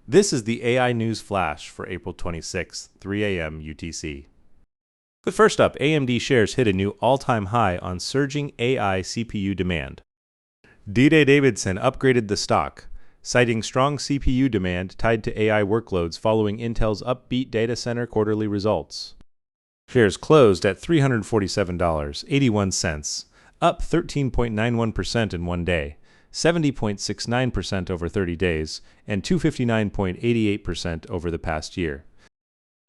This is the AI News Flash for April 26, 3 a.m. UTC. But first up, AMD shares hit a new all-time high on surging AI CPU demand. D.A. Davidson upgraded the stock, citing strong CPU demand tied to AI workloads following Intel's upbeat data center quarterly results. Shares closed at $347.81, up 13.91% in one day, 70.69% over 30 days, and 259.88% over the past year.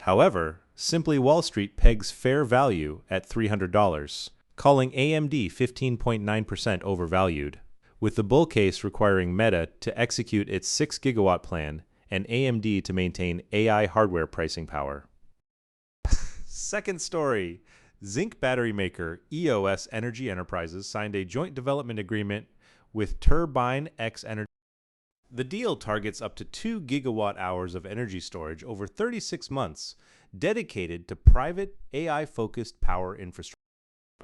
However, Simply Wall Street pegs fair value at $300, calling AMD 15.9% overvalued, with the bull case requiring Meta to execute its 6 gigawatt plan and AMD to maintain AI hardware pricing power. Second story, zinc battery maker EOS Energy Enterprises signed a joint development agreement with TURBINE-X AI. The deal targets up to 2 gigawatt-hours of energy storage over 36 months, dedicated to private AI-focused power infrastructure.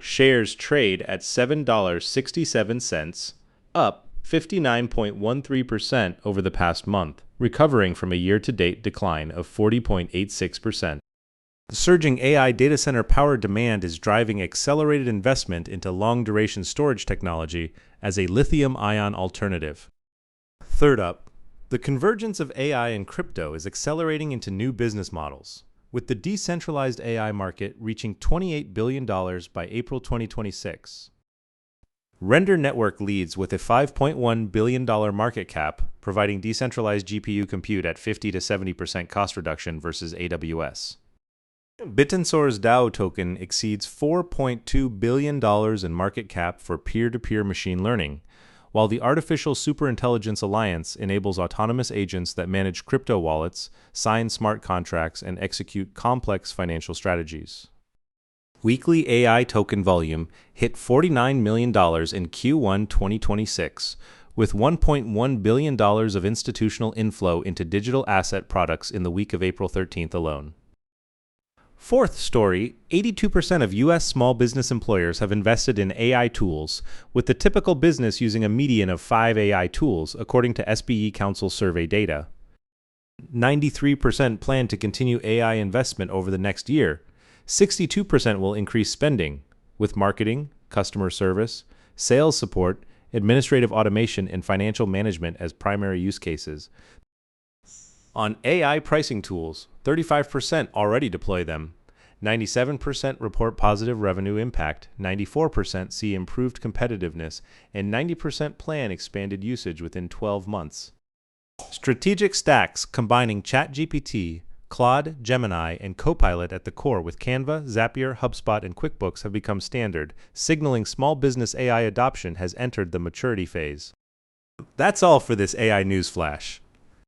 Shares trade at $7.67, up 59.13% over the past month, recovering from a year-to-date decline of 40.86%. The surging AI data center power demand is driving accelerated investment into long-duration storage technology as a lithium-ion alternative. Third up, the convergence of AI and crypto is accelerating into new business models, with the decentralized AI market reaching $28 billion by April 2026. Render Network leads with a $5.1 billion market cap, providing decentralized GPU compute at 50 to 70% cost reduction versus AWS. Bittensour's DAO token exceeds $4.2 billion in market cap for peer-to-peer machine learning, while the Artificial Superintelligence Alliance enables autonomous agents that manage crypto wallets, sign smart contracts, and execute complex financial strategies. Weekly AI token volume hit $49 million in Q1 2026, with $1.1 billion of institutional inflow into digital asset products in the week of April 13th alone. Fourth story, 82% of U.S. small business employers have invested in AI tools, with the typical business using a median of 5 AI tools, according to SBE Council survey data. 93% plan to continue AI investment over the next year. 62% will increase spending, with marketing, customer service, sales support, administrative automation, and financial management as primary use cases. On AI pricing tools, 35% already deploy them. 97% report positive revenue impact, 94% see improved competitiveness, and 90% plan expanded usage within 12 months. Strategic stacks combining ChatGPT, Claude, Gemini, and Copilot at the core with Canva, Zapier, HubSpot, and QuickBooks have become standard, signaling small business AI adoption has entered the maturity phase. That's all for this AI News Flash.